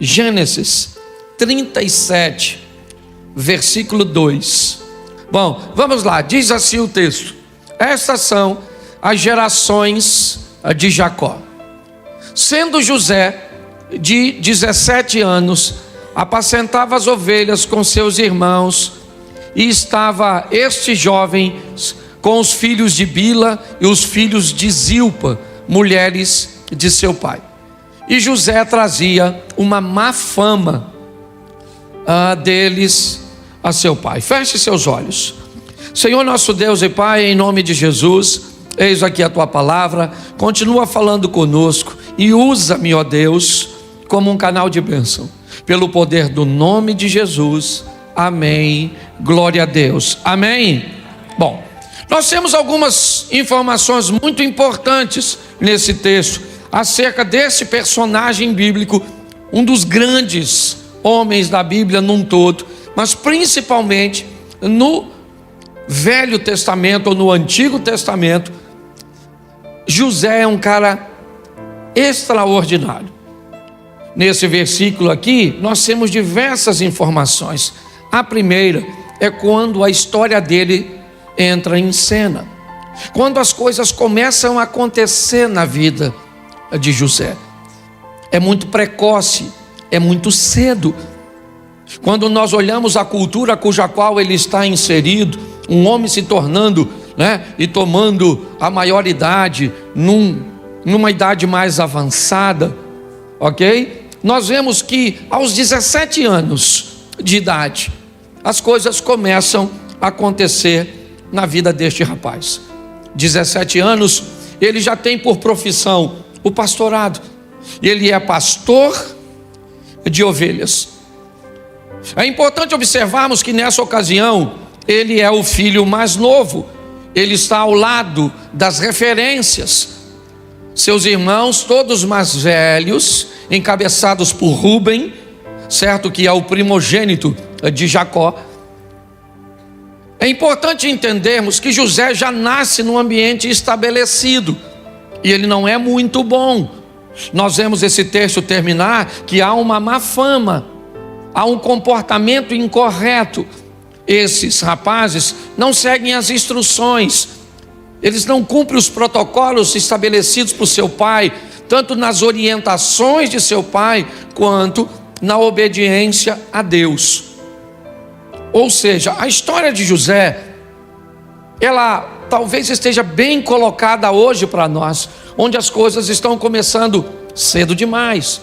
Gênesis 37, versículo 2. Bom, vamos lá, diz assim o texto: estas são as gerações de Jacó. Sendo José de 17 anos, apacentava as ovelhas com seus irmãos, e estava este jovem com os filhos de Bila e os filhos de Zilpa, mulheres de seu pai. E José trazia uma má fama deles a seu pai. Feche seus olhos. Senhor nosso Deus e Pai, em nome de Jesus, eis aqui a tua palavra, continua falando conosco e usa-me, ó Deus, como um canal de bênção, pelo poder do nome de Jesus, amém, glória a Deus, amém. Bom, nós temos algumas informações muito importantes nesse texto, acerca desse personagem bíblico, um dos grandes homens da Bíblia num todo, mas principalmente no Velho Testamento ou no Antigo Testamento. José é um cara extraordinário. Nesse versículo aqui, nós temos diversas informações. A primeira é quando a história dele entra em cena, quando as coisas começam a acontecer na vida de José. É muito precoce, é muito cedo. Quando nós olhamos a cultura cuja qual ele está inserido, um homem se tornando, e tomando a maioridade numa idade mais avançada, ok? Nós vemos que aos 17 anos de idade, as coisas começam a acontecer na vida deste rapaz. 17 anos, ele já tem por profissão o pastorado. Ele é pastor de ovelhas. É importante observarmos que nessa ocasião, ele é o filho mais novo. Ele está ao lado das referências. Seus irmãos, todos mais velhos, encabeçados por Rúben, certo, que é o primogênito de Jacó. É importante entendermos que José já nasce num ambiente estabelecido, e ele não é muito bom. Nós vemos esse texto terminar que há uma má fama, há um comportamento incorreto. Esses rapazes não seguem as instruções, eles não cumprem os protocolos estabelecidos por seu pai, tanto nas orientações de seu pai, quanto na obediência a Deus. Ou seja, a história de José, ela talvez esteja bem colocada hoje para nós, onde as coisas estão começando cedo demais,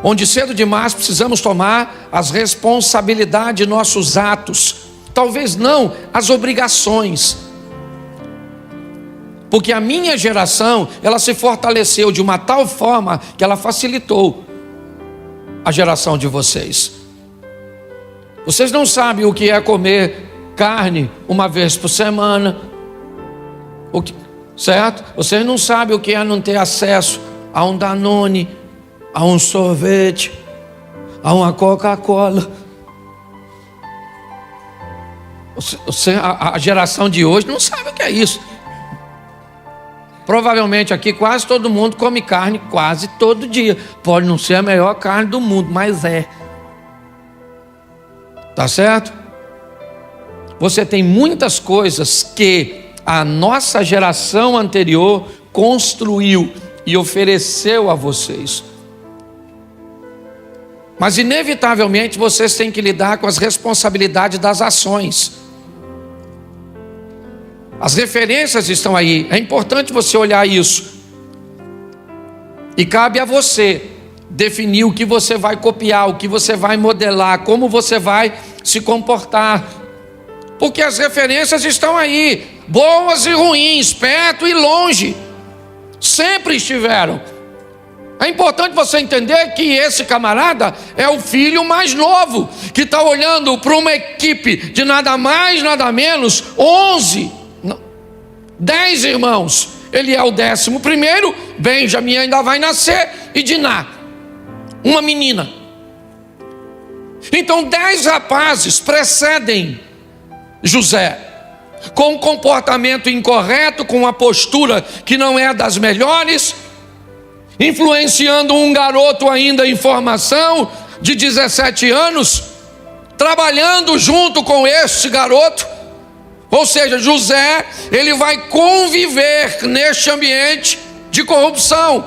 onde cedo demais precisamos tomar as responsabilidades de nossos atos, talvez não as obrigações, porque a minha geração, ela se fortaleceu de uma tal forma que ela facilitou a geração de vocês. Vocês não sabem o que é comer carne uma vez por semana, certo? Vocês não sabem o que é não ter acesso a um Danone, a um sorvete, a uma Coca-Cola. A geração de hoje não sabe o que é isso. Provavelmente aqui quase todo mundo come carne quase todo dia. Pode não ser a melhor carne do mundo, mas é. Tá certo? Você tem muitas coisas que a nossa geração anterior construiu e ofereceu a vocês. Mas inevitavelmente vocês têm que lidar com as responsabilidades das ações. As referências estão aí. É importante você olhar isso. E cabe a você definir o que você vai copiar, o que você vai modelar, como você vai se comportar. Porque as referências estão aí, boas e ruins, perto e longe. Sempre estiveram. É importante você entender que esse camarada é o filho mais novo, que está olhando para uma equipe de nada mais, nada menos, 10 irmãos. Ele é o 11º, Benjamim ainda vai nascer, e Diná, uma menina. Então 10 rapazes precedem José, com um comportamento incorreto, com uma postura que não é das melhores. influenciando um garoto ainda em formação de 17 anos, trabalhando junto com este garoto. Ou seja, José, ele vai conviver neste ambiente de corrupção,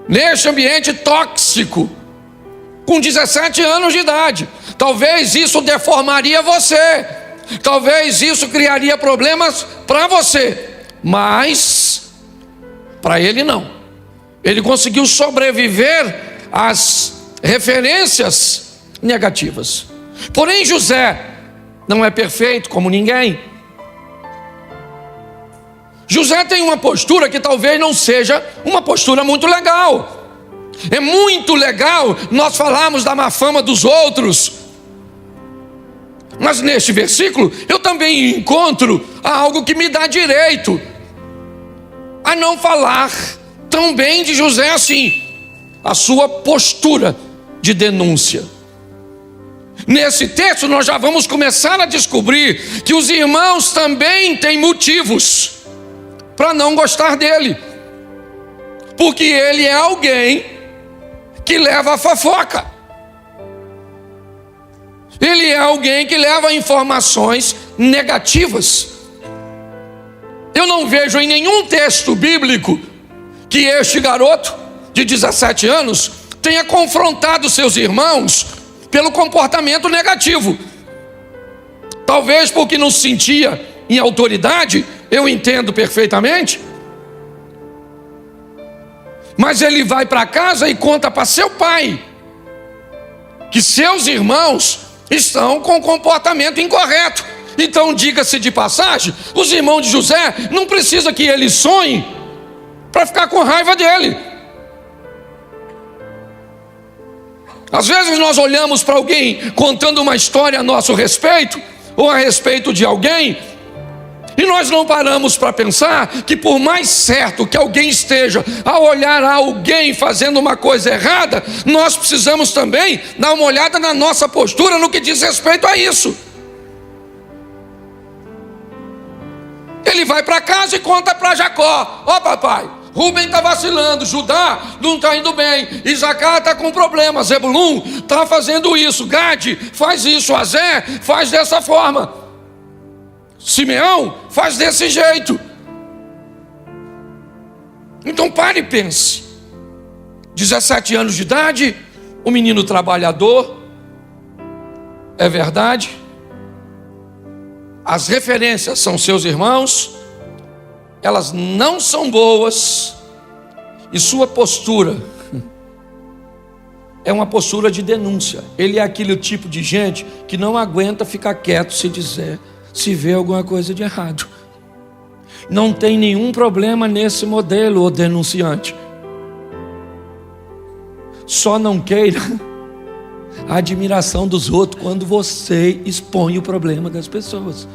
neste ambiente tóxico, com 17 anos de idade. Talvez isso deformaria você, talvez isso criaria problemas para você, mas para ele não. Ele conseguiu sobreviver às referências negativas. Porém, José não é perfeito como ninguém. José tem uma postura que talvez não seja uma postura muito legal. É muito legal nós falarmos da má fama dos outros, mas neste versículo eu também encontro algo que me dá direito a não falar tão bem de José assim: a sua postura de denúncia. Nesse texto nós já vamos começar a descobrir que os irmãos também têm motivos para não gostar dele, porque ele é alguém que leva a fofoca, ele é alguém que leva informações negativas. Eu não vejo em nenhum texto bíblico que este garoto de 17 anos tenha confrontado seus irmãos pelo comportamento negativo. Talvez porque não se sentia em autoridade, eu entendo perfeitamente. Mas ele vai para casa e conta para seu pai que seus irmãos estão com comportamento incorreto. Então, diga-se de passagem, os irmãos de José não precisam que ele sonhe para ficar com raiva dele. Às vezes nós olhamos para alguém contando uma história a nosso respeito, ou a respeito de alguém, e nós não paramos para pensar que por mais certo que alguém esteja ao olhar alguém fazendo uma coisa errada, nós precisamos também dar uma olhada na nossa postura no que diz respeito a isso. Ele vai para casa e conta para Jacó: ó papai, Rubem está vacilando, Judá não está indo bem, Isacar está com problema, Zebulun está fazendo isso, Gade faz isso, Azé faz dessa forma, Simeão faz desse jeito. Então pare e pense. 17 anos de idade, o menino trabalhador, é verdade, as referências são seus irmãos, elas não são boas, e sua postura é uma postura de denúncia. Ele é aquele tipo de gente que não aguenta ficar quieto se vê alguma coisa de errado. Não tem nenhum problema nesse modelo, o denunciante. Só não queira a admiração dos outros quando você expõe o problema das pessoas.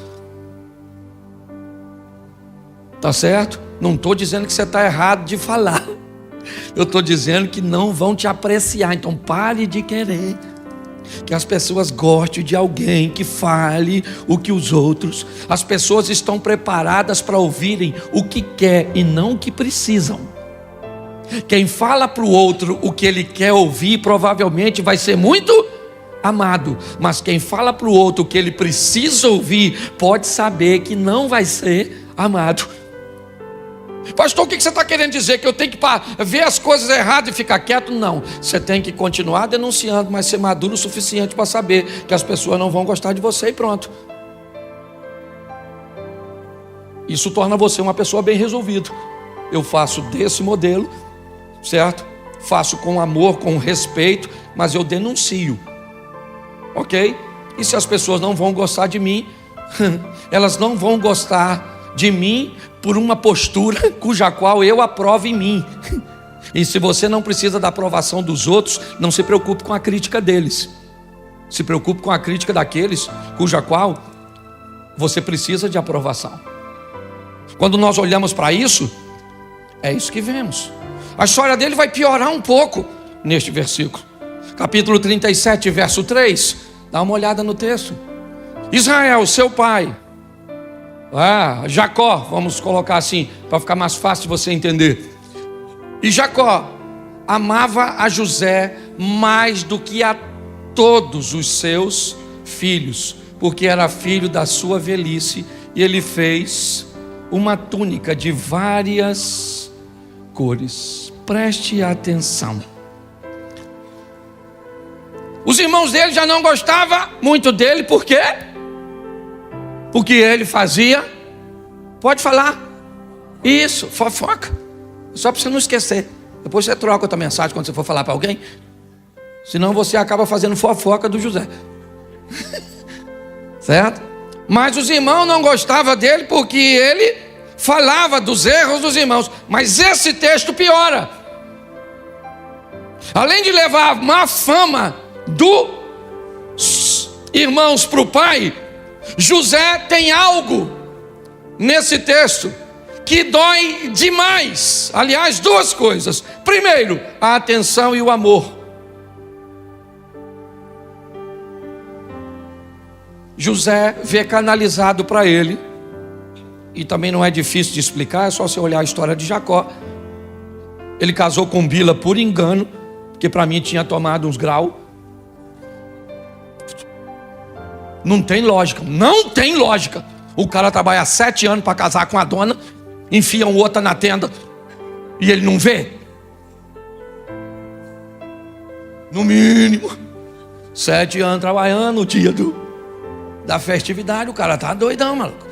Tá certo? Não estou dizendo que você está errado de falar. Eu estou dizendo que não vão te apreciar. Então pare de querer que as pessoas gostem de alguém que fale o que os outros. As pessoas estão preparadas para ouvirem o que quer e não o que precisam. Quem fala para o outro o que ele quer ouvir provavelmente vai ser muito amado, mas quem fala para o outro o que ele precisa ouvir pode saber que não vai ser amado. Pastor, o que você está querendo dizer? Que eu tenho que ver as coisas erradas e ficar quieto? Não, você tem que continuar denunciando, mas ser maduro o suficiente para saber que as pessoas não vão gostar de você e pronto. Isso torna você uma pessoa bem resolvida. Eu faço desse modelo, certo? Faço com amor, com respeito, mas eu denuncio, ok? E se as pessoas não vão gostar de mim, elas não vão gostar de mim por uma postura cuja qual eu aprovo em mim. E se você não precisa da aprovação dos outros, não se preocupe com a crítica deles. Se preocupe com a crítica daqueles cuja qual você precisa de aprovação. Quando nós olhamos para isso, é isso que vemos. A história dele vai piorar um pouco neste versículo. Capítulo 37, verso 3. Dá uma olhada no texto. Israel, seu pai, Jacó, vamos colocar assim, para ficar mais fácil de você entender. E Jacó amava a José mais do que a todos os seus filhos, porque era filho da sua velhice, e ele fez uma túnica de várias cores. Preste atenção. Os irmãos dele já não gostavam muito dele, por quê? Porque ele fazia, pode falar, isso, fofoca. Só para você não esquecer. Depois você troca outra mensagem quando você for falar para alguém. Senão você acaba fazendo fofoca do José. Certo? Mas os irmãos não gostavam dele porque ele falava dos erros dos irmãos. Mas esse texto piora. Além de levar má fama dos irmãos para o pai, José tem algo nesse texto que dói demais. Aliás, duas coisas. Primeiro, a atenção e o amor. José vê canalizado para ele, e também não é difícil de explicar, é só você olhar a história de Jacó. Ele casou com Bila por engano, porque para mim tinha tomado uns graus. Não tem lógica, não tem lógica. O cara trabalha 7 anos para casar com a dona, enfia um outra na tenda e ele não vê. No mínimo 7 anos trabalhando no dia da festividade. O cara tá doidão, maluco.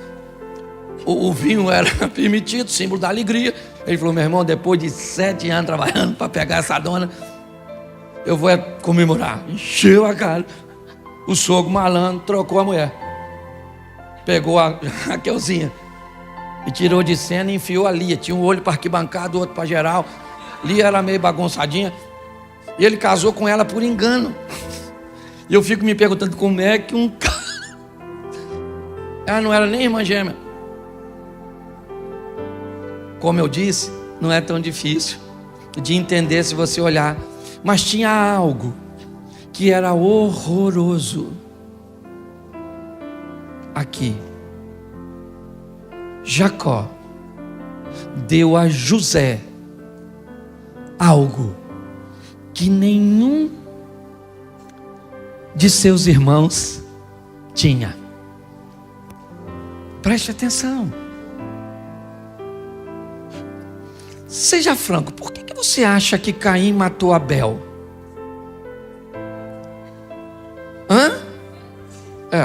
O vinho era permitido, símbolo da alegria. Ele falou: meu irmão, depois de 7 anos trabalhando para pegar essa dona, eu vou comemorar. Encheu a cara. O sogro malandro trocou a mulher, pegou a Raquelzinha e tirou de cena e enfiou a Lia. Tinha um olho para arquibancada, outro para geral. Lia era meio bagunçadinha, e ele casou com ela por engano. E eu fico me perguntando como é que um cara... Ela não era nem irmã gêmea. Como eu disse, não é tão difícil de entender se você olhar. Mas tinha algo que era horroroso aqui. Jacó deu a José algo que nenhum de seus irmãos tinha. Preste atenção. Seja franco, por que você acha que Caim matou Abel?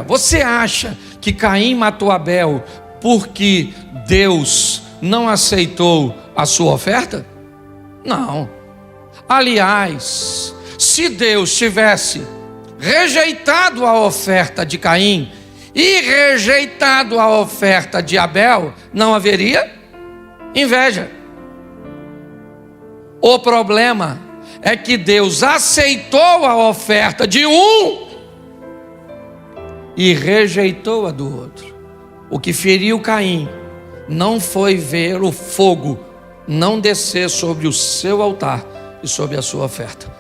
Você acha que Caim matou Abel porque Deus não aceitou a sua oferta? Não. Aliás, se Deus tivesse rejeitado a oferta de Caim e rejeitado a oferta de Abel, não haveria inveja. O problema é que Deus aceitou a oferta de um e rejeitou a do outro. O que feriu Caim não foi ver o fogo não descer sobre o seu altar e sobre a sua oferta.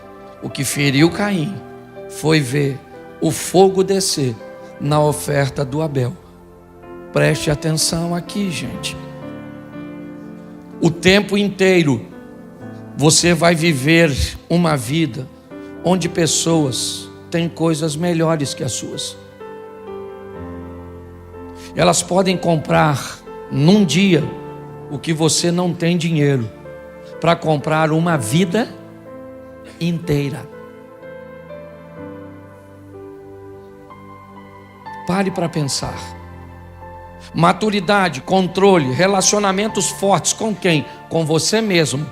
O que feriu Caim foi ver o fogo descer na oferta do Abel. Preste atenção aqui, gente. O tempo inteiro você vai viver uma vida onde pessoas têm coisas melhores que as suas. Elas podem comprar num dia o que você não tem dinheiro para comprar uma vida inteira. Pare para pensar. Maturidade, controle, relacionamentos fortes com quem? Com você mesmo.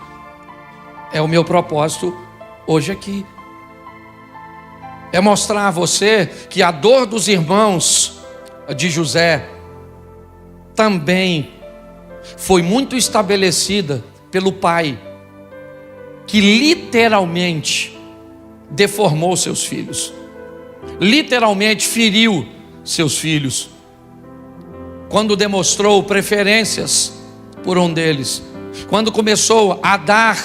É o meu propósito hoje aqui. É mostrar a você que a dor dos irmãos de José também foi muito estabelecida pelo pai, que literalmente deformou seus filhos, literalmente feriu seus filhos, quando demonstrou preferências por um deles, quando começou a dar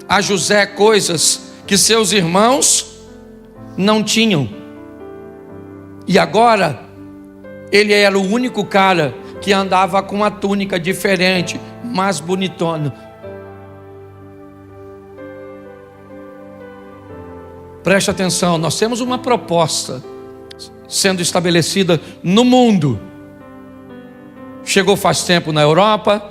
a José coisas que seus irmãos não tinham. E agora ele era o único cara que andava com uma túnica diferente, mais bonitona. Preste atenção, nós temos uma proposta sendo estabelecida no mundo. Chegou faz tempo na Europa,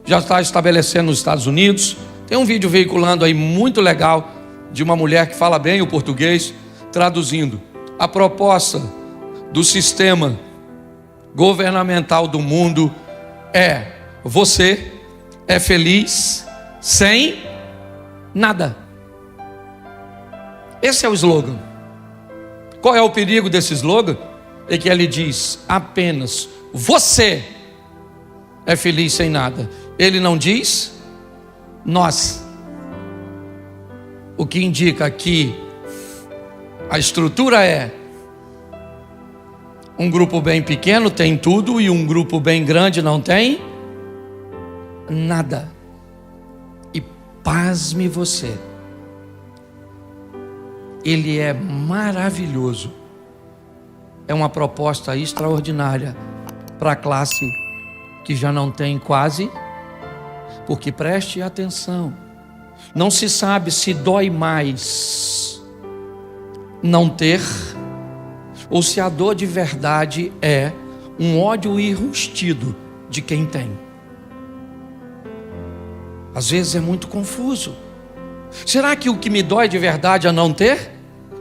já está estabelecendo nos Estados Unidos. Tem um vídeo veiculando aí muito legal de uma mulher que fala bem o português, traduzindo. A proposta do sistema governamental do mundo é: você é feliz sem nada. Esse é o slogan. Qual é o perigo desse slogan? É que ele diz apenas você é feliz sem nada. Ele não diz nós. O que indica que a estrutura é: um grupo bem pequeno tem tudo e um grupo bem grande não tem nada. E pasme você, ele é maravilhoso. É uma proposta extraordinária para a classe que já não tem quase, porque preste atenção, não se sabe se dói mais não ter, ou se a dor de verdade é um ódio enrustido de quem tem. Às vezes é muito confuso. Será que o que me dói de verdade é não ter?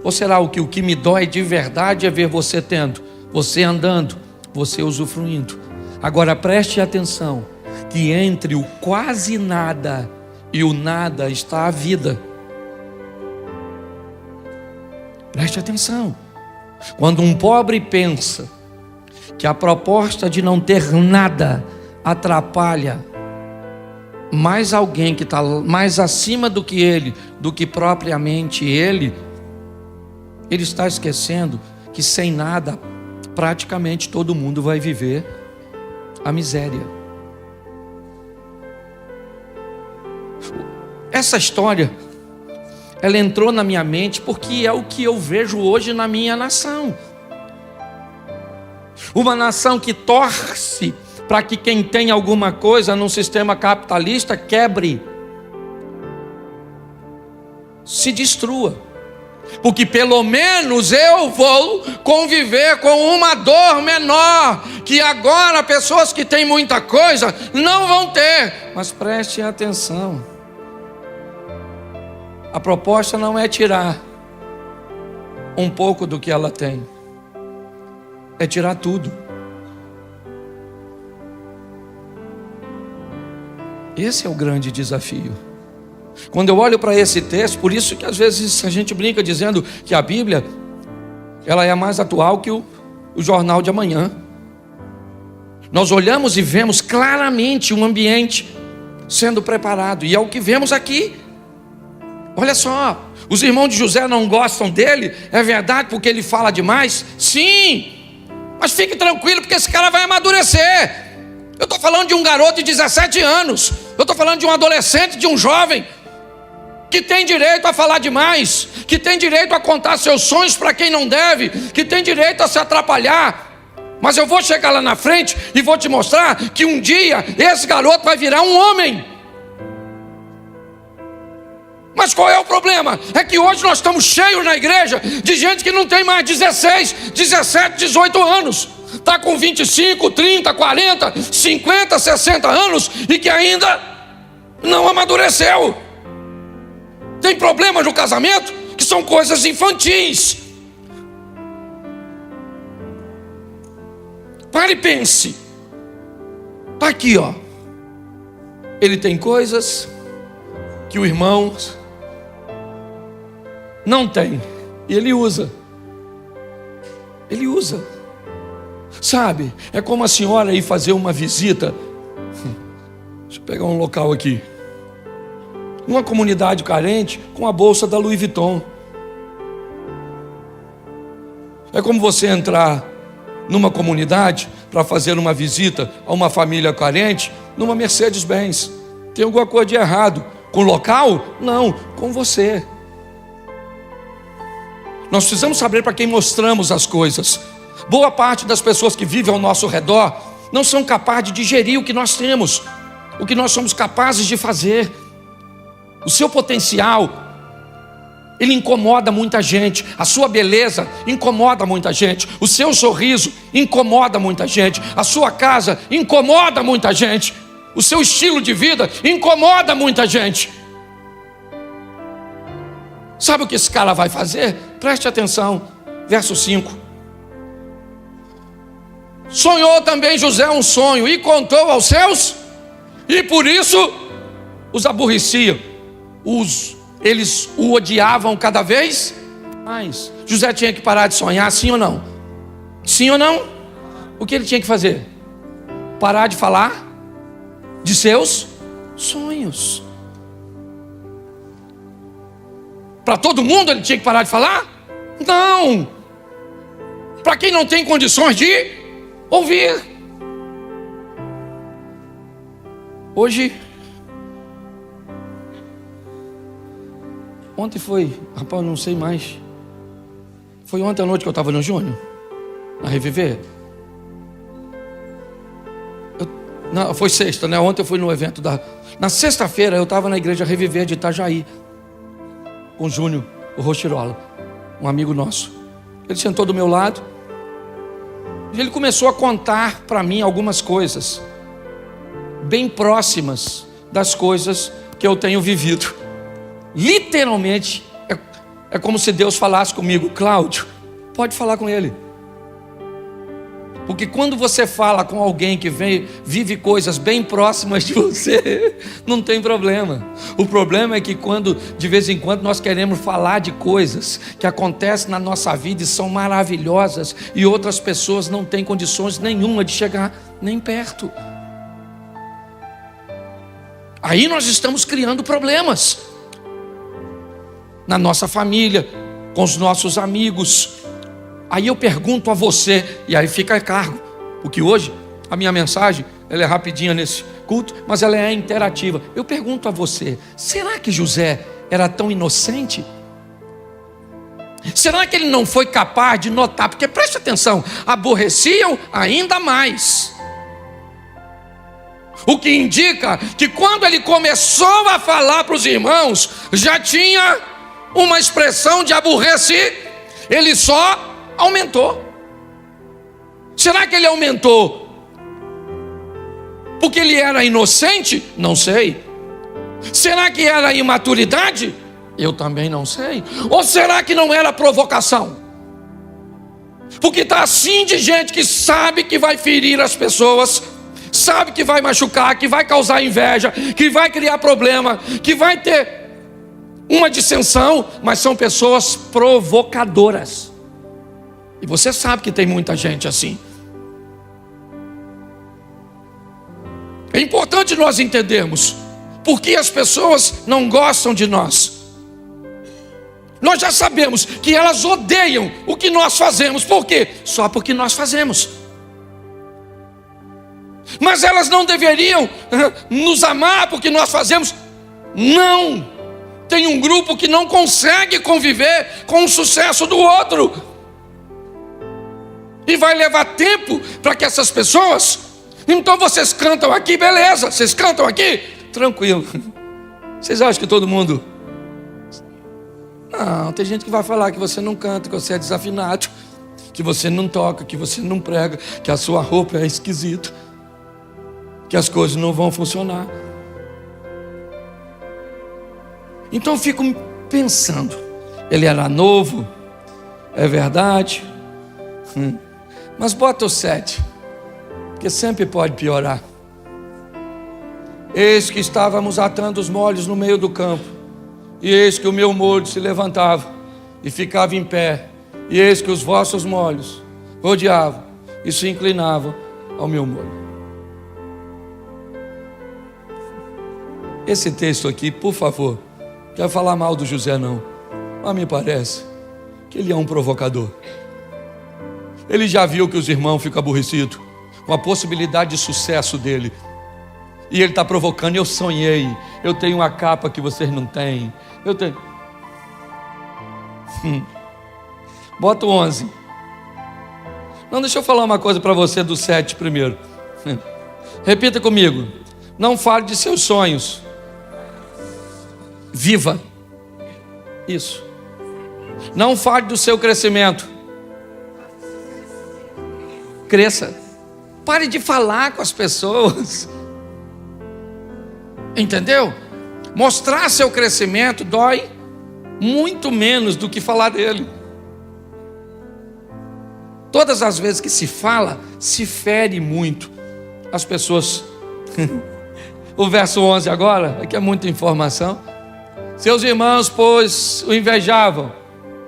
Ou será que o que me dói de verdade é ver você tendo, você andando, você usufruindo? Agora preste atenção, que entre o quase nada e o nada está a vida. Preste atenção. Quando um pobre pensa que a proposta de não ter nada atrapalha mais alguém que está mais acima do que ele, do que propriamente ele está esquecendo que sem nada, praticamente todo mundo vai viver a miséria. Essa história, ela entrou na minha mente porque é o que eu vejo hoje na minha nação. Uma nação que torce para que quem tem alguma coisa num sistema capitalista quebre, se destrua, porque pelo menos eu vou conviver com uma dor menor, que agora pessoas que têm muita coisa não vão ter. Mas preste atenção, a proposta não é tirar um pouco do que ela tem, é tirar tudo. Esse é o grande desafio. Quando eu olho para esse texto, por isso que às vezes a gente brinca dizendo que a Bíblia, ela é mais atual que o jornal de amanhã. Nós olhamos e vemos claramente um ambiente sendo preparado, e é o que vemos aqui. Olha só, os irmãos de José não gostam dele, é verdade, porque ele fala demais? Sim, mas fique tranquilo, porque esse cara vai amadurecer. Eu estou falando de um garoto de 17 anos, eu estou falando de um adolescente, de um jovem, que tem direito a falar demais, que tem direito a contar seus sonhos para quem não deve, que tem direito a se atrapalhar. Mas eu vou chegar lá na frente e vou te mostrar que um dia esse garoto vai virar um homem. Mas qual é o problema? É que hoje nós estamos cheios na igreja de gente que não tem mais 16, 17, 18 anos. Está com 25, 30, 40, 50, 60 anos e que ainda não amadureceu. Tem problemas no casamento que são coisas infantis. Pare e pense. Está aqui, ó. Ele tem coisas que o irmão não tem, e ele usa. Ele usa. Sabe, é como a senhora ir fazer uma visita. Deixa eu pegar um local aqui. Uma comunidade carente com a bolsa da Louis Vuitton. É como você entrar numa comunidade para fazer uma visita a uma família carente numa Mercedes-Benz. Tem alguma coisa de errado com o local? Não, com você. Nós precisamos saber para quem mostramos as coisas. Boa parte das pessoas que vivem ao nosso redor não são capazes de digerir o que nós temos, o que nós somos capazes de fazer. O seu potencial, ele incomoda muita gente. A sua beleza incomoda muita gente. O seu sorriso incomoda muita gente. A sua casa incomoda muita gente. O seu estilo de vida incomoda muita gente. Sabe o que esse cara vai fazer? Preste atenção, verso 5. Sonhou também José um sonho e contou aos seus, e por isso os aborrecia. Eles o odiavam cada vez mais. José tinha que parar de sonhar, sim ou não? Sim ou não? O que ele tinha que fazer? Parar de falar de seus sonhos. Para todo mundo ele tinha que parar de falar? Não. Para quem não tem condições de ouvir. Hoje, ontem foi, rapaz, não sei mais. Foi ontem à noite que eu estava no Júnior, na Reviver. Não, foi sexta, né? Ontem eu fui no evento na sexta-feira eu estava na igreja Reviver de Itajaí, com o Júnior, o Rochirola, um amigo nosso. Ele sentou do meu lado e ele começou a contar para mim algumas coisas bem próximas das coisas que eu tenho vivido. Literalmente é como se Deus falasse comigo: Cláudio, pode falar com ele. Porque quando você fala com alguém que vive coisas bem próximas de você, não tem problema. O problema é que quando, de vez em quando, nós queremos falar de coisas que acontecem na nossa vida e são maravilhosas, e outras pessoas não têm condições nenhuma de chegar nem perto. Aí nós estamos criando problemas na nossa família, com os nossos amigos. Aí eu pergunto a você, e aí fica a cargo, porque hoje a minha mensagem ela é rapidinha nesse culto, mas ela é interativa. Eu pergunto a você: será que José era tão inocente? Será que ele não foi capaz de notar? Porque preste atenção, aborreciam ainda mais. O que indica que quando ele começou a falar para os irmãos, já tinha uma expressão de aborrecer. Ele só aumentou. Será que ele aumentou porque ele era inocente? Não sei. Será que era imaturidade? Eu também não sei. Ou será que não era provocação? Porque está assim de gente que sabe que vai ferir as pessoas, sabe que vai machucar, que vai causar inveja, que vai criar problema, que vai ter uma dissensão, mas são pessoas provocadoras. E você sabe que tem muita gente assim. É importante nós entendermos por que as pessoas não gostam de nós. Nós já sabemos que elas odeiam o que nós fazemos. Por quê? Só porque nós fazemos. Mas elas não deveriam nos amar porque nós fazemos? Não. Tem um grupo que não consegue conviver com o sucesso do outro. E vai levar tempo para que essas pessoas... Então vocês cantam aqui, beleza. Vocês cantam aqui, tranquilo. Vocês acham que todo mundo... Não, tem gente que vai falar que você não canta, que você é desafinado, que você não toca, que você não prega, que a sua roupa é esquisita, que as coisas não vão funcionar. Então eu fico pensando, ele era novo, é verdade, mas bota o 7, porque sempre pode piorar. Eis que estávamos atando os molhos no meio do campo, e eis que o meu molho se levantava e ficava em pé, e eis que os vossos molhos rodeavam e se inclinavam ao meu molho. Esse texto aqui, por favor, não quero falar mal do José não, mas me parece que ele é um provocador. Ele já viu que os irmãos ficam aborrecidos com a possibilidade de sucesso dele, e ele está provocando. Eu sonhei, eu tenho uma capa que vocês não têm, eu tenho. Bota o 11. Não, deixa eu falar uma coisa para você do 7 primeiro. Repita comigo: não fale de seus sonhos, viva. Isso, Não fale do seu crescimento. Cresça. Pare de falar com as pessoas. Entendeu? Mostrar seu crescimento dói muito menos do que falar dele. Todas as vezes que se fala, se fere muito as pessoas. O verso 11 agora, aqui é muita informação. Seus irmãos, pois, o invejavam.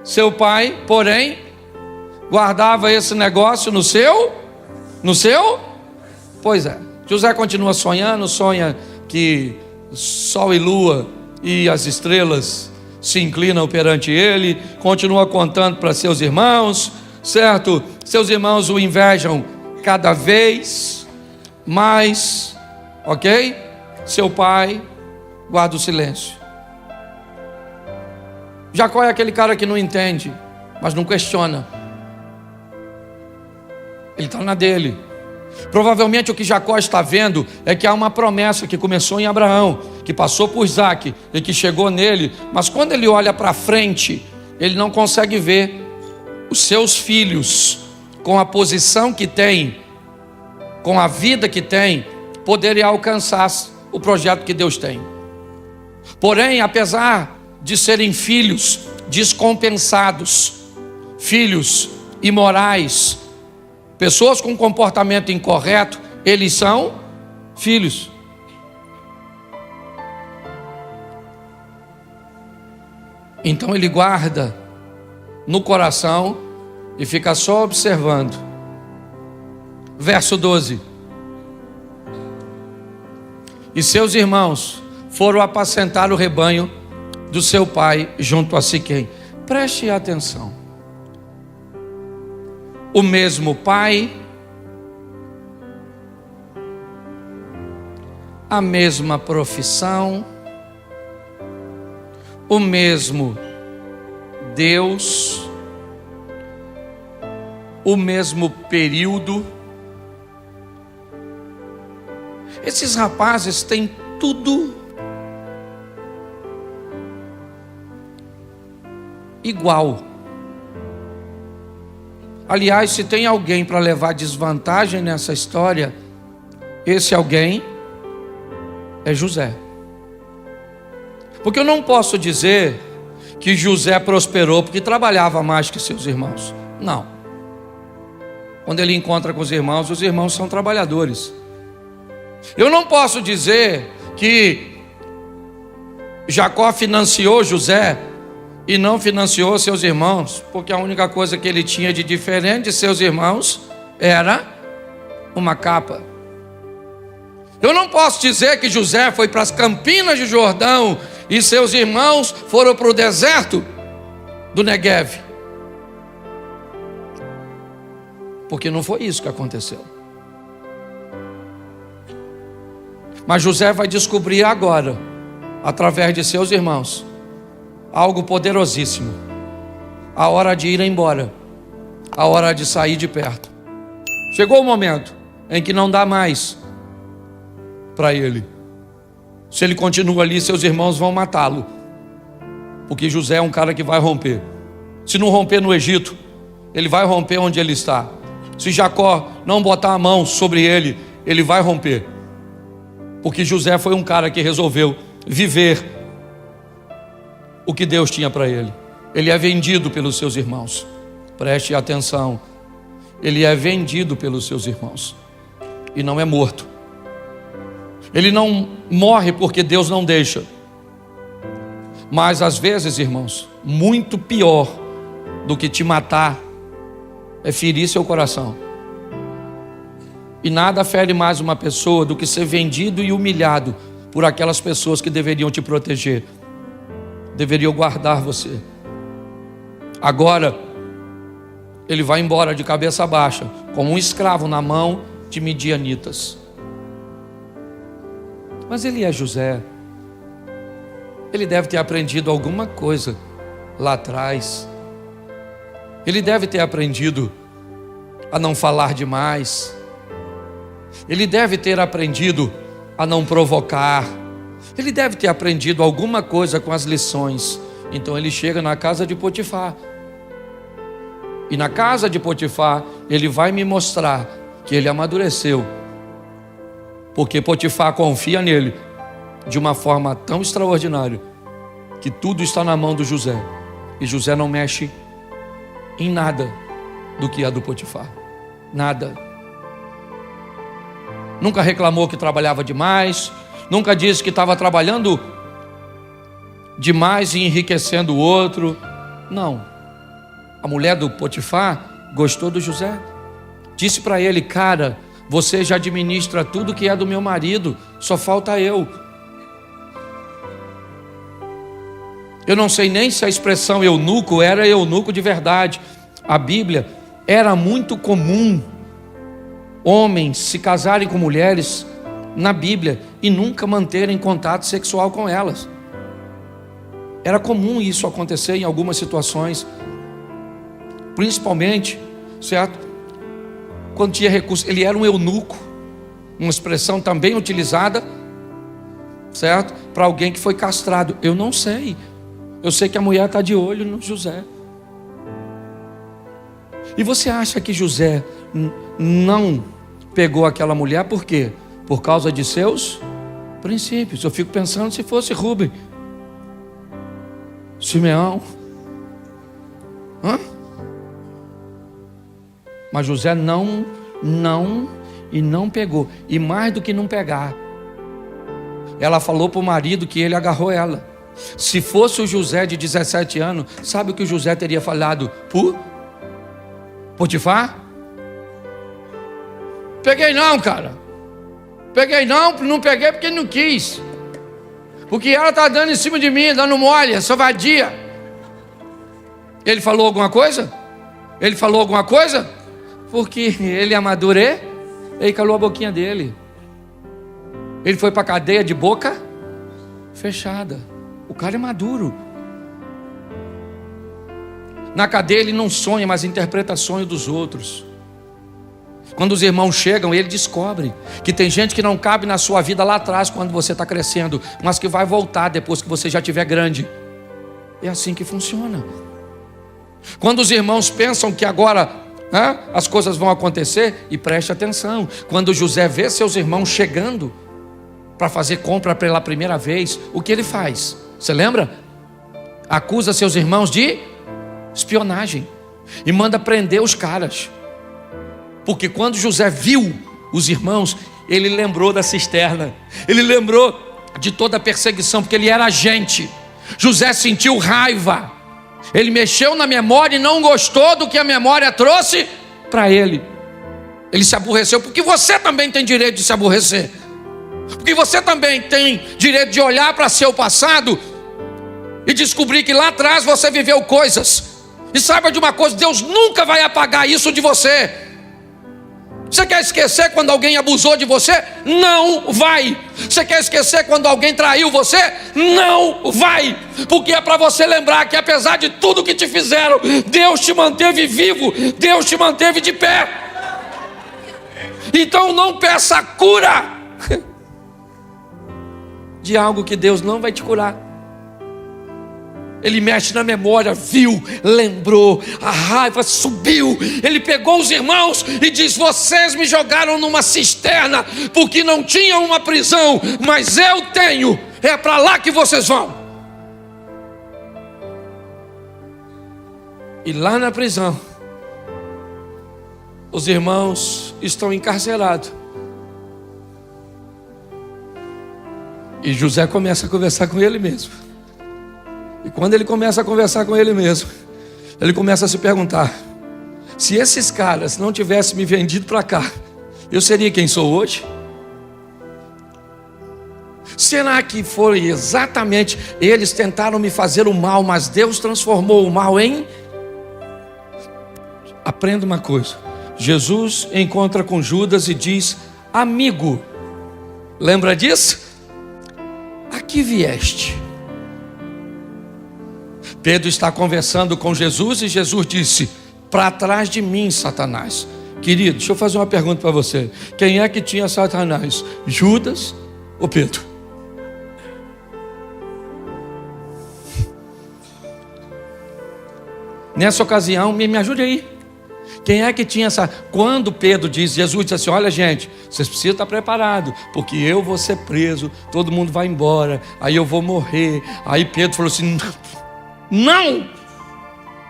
Seu pai, porém, guardava esse negócio no seu? Pois é. José continua sonhando, sonha que sol e lua e as estrelas se inclinam perante ele, continua contando para seus irmãos, certo? Seus irmãos o invejam cada vez mais, ok? Seu pai guarda o silêncio. Jacó é aquele cara que não entende, mas não questiona. Ele está na dele. Provavelmente o que Jacó está vendo é que há uma promessa que começou em Abraão, que passou por Isaac e que chegou nele, mas quando ele olha para frente, ele não consegue ver os seus filhos com a posição que tem, com a vida que tem, poderem alcançar o projeto que Deus tem. Porém, apesar de serem filhos descompensados, filhos imorais, pessoas com comportamento incorreto, eles são filhos. Então ele guarda no coração e fica só observando. Verso 12. E seus irmãos foram apacentar o rebanho do seu pai junto a Siquém. Preste atenção. O mesmo pai, a mesma profissão, o mesmo Deus, o mesmo período. Esses rapazes têm tudo igual. Aliás, se tem alguém para levar desvantagem nessa história, esse alguém é José. Porque eu não posso dizer que José prosperou porque trabalhava mais que seus irmãos. Não. Quando ele encontra com os irmãos são trabalhadores. Eu não posso dizer que Jacó financiou José e não financiou seus irmãos, porque a única coisa que ele tinha de diferente de seus irmãos era uma capa. Eu não posso dizer que José foi para as Campinas de Jordão e seus irmãos foram para o deserto do Neguev, porque não foi isso que aconteceu. Mas José vai descobrir agora, através de seus irmãos, algo poderosíssimo. A hora de ir embora, a hora de sair de perto. Chegou o momento em que não dá mais para ele. Se ele continua ali, seus irmãos vão matá-lo, porque José é um cara que vai romper. Se não romper no Egito, ele vai romper onde ele está. Se Jacó não botar a mão sobre ele, ele vai romper, porque José foi um cara que resolveu viver o que Deus tinha para ele. Ele é vendido pelos seus irmãos. Preste atenção. Ele é vendido pelos seus irmãos e não é morto. Ele não morre porque Deus não deixa. Mas às vezes, irmãos, muito pior do que te matar é ferir seu coração. E nada fere mais uma pessoa do que ser vendido e humilhado por aquelas pessoas que deveriam te proteger, deveriam guardar você. Agora ele vai embora de cabeça baixa, como um escravo na mão de midianitas. Mas ele é José. Ele deve ter aprendido alguma coisa lá atrás. Ele deve ter aprendido a não falar demais. Ele deve ter aprendido a não provocar. Ele deve ter aprendido alguma coisa com as lições Então ele chega na casa de Potifar. E na casa de Potifar, ele vai me mostrar que ele amadureceu. Porque Potifar confia nele de uma forma tão extraordinária que tudo está na mão do José. E José não mexe em nada do que é do Potifar. Nada. Nunca reclamou que trabalhava demais. Nunca disse que estava trabalhando demais e enriquecendo o outro. Não. A mulher do Potifar gostou do José. Disse para ele: cara, você já administra tudo que é do meu marido, só falta eu. Eu não sei nem se a expressão eunuco era eunuco de verdade. A Bíblia, era muito comum homens se casarem com mulheres na Bíblia e nunca manterem contato sexual com elas. Era comum isso acontecer em algumas situações, principalmente, certo? Quando tinha recurso. Ele era um eunuco, uma expressão também utilizada, certo? Para alguém que foi castrado. Eu não sei. Eu sei que a mulher está de olho no José. E você acha que José não pegou aquela mulher por quê? Por causa de seus princípios. Eu fico pensando se fosse Rúben, Simeão. Mas José não pegou. E mais do que não pegar, ela falou para o marido que ele agarrou ela. Se fosse o José de 17 anos, sabe o que o José teria falado? Potifar? Peguei não, cara. Peguei não peguei porque não quis. Porque ela está dando em cima de mim, dando mole, sou vadia. Ele falou alguma coisa? Ele falou alguma coisa? Porque ele amadureceu, ele calou a boquinha dele. Ele foi para a cadeia de boca fechada. O cara é maduro. Na cadeia ele não sonha, mas interpreta sonho dos outros. Quando os irmãos chegam, ele descobre que tem gente que não cabe na sua vida lá atrás, quando você está crescendo, mas que vai voltar depois que você já estiver grande. É assim que funciona. Quando os irmãos pensam que agora as coisas vão acontecer, e preste atenção, quando José vê seus irmãos chegando para fazer compra pela primeira vez, o que ele faz? Você lembra? Acusa seus irmãos de espionagem e manda prender os caras. Porque quando José viu os irmãos, ele lembrou da cisterna, ele lembrou de toda a perseguição, porque ele era agente. José sentiu raiva, ele mexeu na memória e não gostou do que a memória trouxe para ele. Ele se aborreceu, porque você também tem direito de se aborrecer, porque você também tem direito de olhar para seu passado e descobrir que lá atrás você viveu coisas. E saiba de uma coisa, Deus nunca vai apagar isso de você. Você quer esquecer quando alguém abusou de você? Não vai. Você quer esquecer quando alguém traiu você? Não vai. Porque é para você lembrar que apesar de tudo que te fizeram, Deus te manteve vivo, Deus te manteve de pé. Então não peça cura de algo que Deus não vai te curar. Ele mexe na memória, viu, lembrou, a raiva subiu. Ele pegou os irmãos e diz: vocês me jogaram numa cisterna porque não tinham uma prisão, mas eu tenho, é para lá que vocês vão. E lá na prisão, os irmãos estão encarcerados. E José começa a conversar com ele mesmo. E quando ele começa a conversar com ele mesmo, ele começa a se perguntar: se esses caras não tivessem me vendido para cá, eu seria quem sou hoje? Será que foi exatamente eles tentaram me fazer o mal, mas Deus transformou o mal em... Aprenda uma coisa: Jesus encontra com Judas e diz: amigo, lembra disso? A que vieste? Pedro está conversando com Jesus e Jesus disse: para trás de mim, Satanás. Querido, deixa eu fazer uma pergunta para você. Quem é que tinha Satanás? Judas ou Pedro? Nessa ocasião, me ajude aí. Quem é que tinha essa... Quando Pedro diz, Jesus disse assim, olha gente, vocês precisam estar preparados, porque eu vou ser preso, todo mundo vai embora, aí eu vou morrer. Aí Pedro falou assim,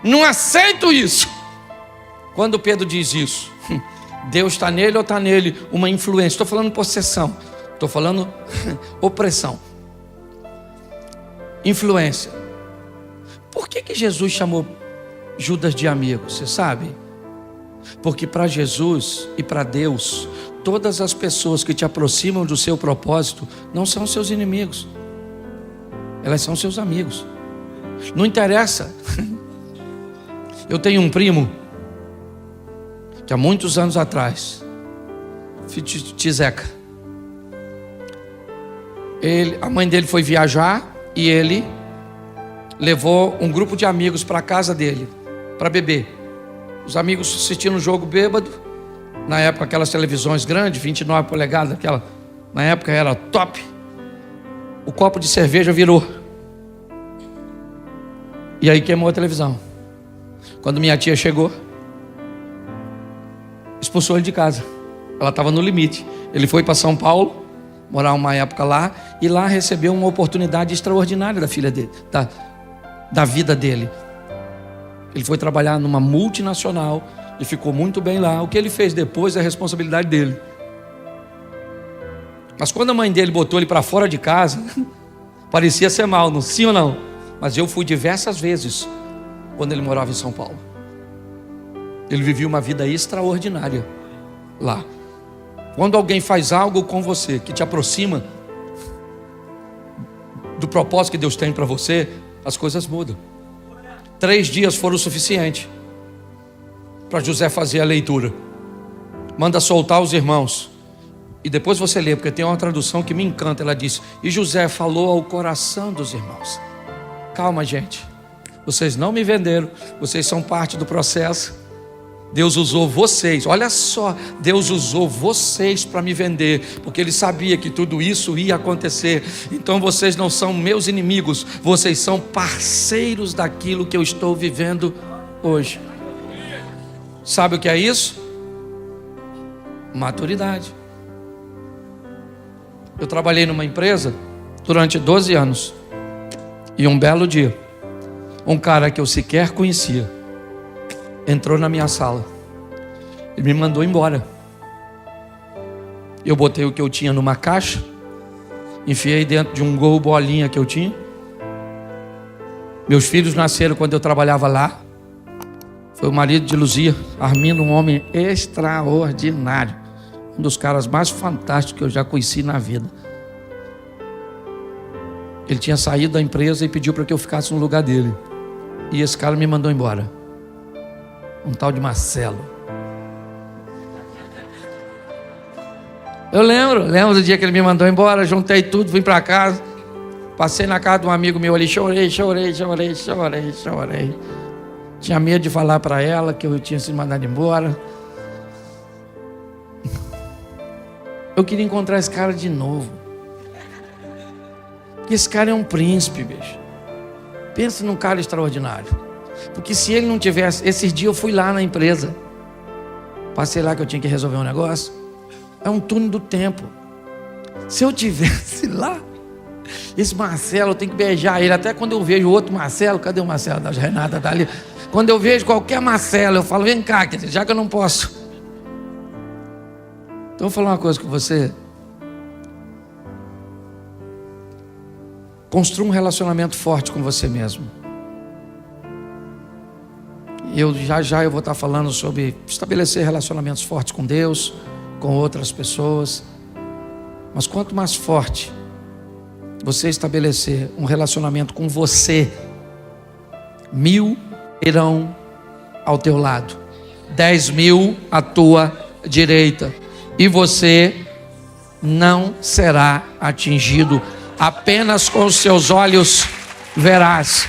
não aceito isso. Quando Pedro diz isso, Deus está nele ou está nele uma influência? Estou falando possessão, estou falando opressão, influência. Por que Jesus chamou Judas de amigo? Você sabe? Porque para Jesus e para Deus, todas as pessoas que te aproximam do seu propósito não são seus inimigos, elas são seus amigos. Não interessa. Eu tenho um primo que há muitos anos atrás, Tizeca, a mãe dele foi viajar e ele levou um grupo de amigos para a casa dele para beber. Os amigos assistindo um jogo bêbado. Na época aquelas televisões grandes, 29 polegadas, aquela, na época era top. O copo de cerveja virou. E aí queimou a televisão. Quando minha tia chegou, expulsou ele de casa. Ela estava no limite. Ele foi para São Paulo, morar uma época lá, e lá recebeu uma oportunidade extraordinária da filha dele, da vida dele. Ele foi trabalhar numa multinacional e ficou muito bem lá. O que ele fez depois é a responsabilidade dele. Mas quando a mãe dele botou ele para fora de casa, parecia ser mal, não, sim ou não? Mas eu fui diversas vezes quando ele morava em São Paulo. Ele vivia uma vida extraordinária lá. Quando alguém faz algo com você que te aproxima do propósito que Deus tem para você, as coisas mudam. 3 dias foram o suficiente para José fazer a leitura. Manda soltar os irmãos. E depois você lê, porque tem uma tradução que me encanta. Ela diz, e José falou ao coração dos irmãos. Calma, gente. Vocês não me venderam. Vocês são parte do processo. Deus usou vocês. Olha só, Deus usou vocês para me vender, porque Ele sabia que tudo isso ia acontecer. Então vocês não são meus inimigos, vocês são parceiros daquilo que eu estou vivendo hoje. Sabe o que é isso? Maturidade. Eu trabalhei numa empresa durante 12 anos. E um belo dia, um cara que eu sequer conhecia entrou na minha sala e me mandou embora. Eu botei o que eu tinha numa caixa, enfiei dentro de um Gol bolinha que eu tinha. Meus filhos nasceram quando eu trabalhava lá. Foi o marido de Luzia, Armindo, um homem extraordinário, um dos caras mais fantásticos que eu já conheci na vida. Ele tinha saído da empresa e pediu para que eu ficasse no lugar dele. E esse cara me mandou embora. Um tal de Marcelo. Eu lembro do dia que ele me mandou embora. Juntei tudo, vim para casa. Passei na casa de um amigo meu ali. Chorei. Tinha medo de falar para ela que eu tinha sido mandado embora. Eu queria encontrar esse cara de novo. Porque esse cara é um príncipe, bicho. Pensa num cara extraordinário. Porque se ele não tivesse... Esses dias eu fui lá na empresa. Passei lá que eu tinha que resolver um negócio. É um túnel do tempo. Se eu tivesse lá, esse Marcelo, eu tenho que beijar ele. Até quando eu vejo outro Marcelo, cadê o Marcelo da Renata? Tá ali. Quando eu vejo qualquer Marcelo, eu falo, vem cá, já que eu não posso. Então eu vou falar uma coisa com você. Construa um relacionamento forte com você mesmo. Eu já vou estar falando sobre estabelecer relacionamentos fortes com Deus, com outras pessoas. Mas quanto mais forte você estabelecer um relacionamento com você, 1000 irão ao teu lado, 10.000 à tua direita, e você não será atingido. Apenas com os seus olhos verás.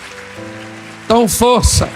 Então força.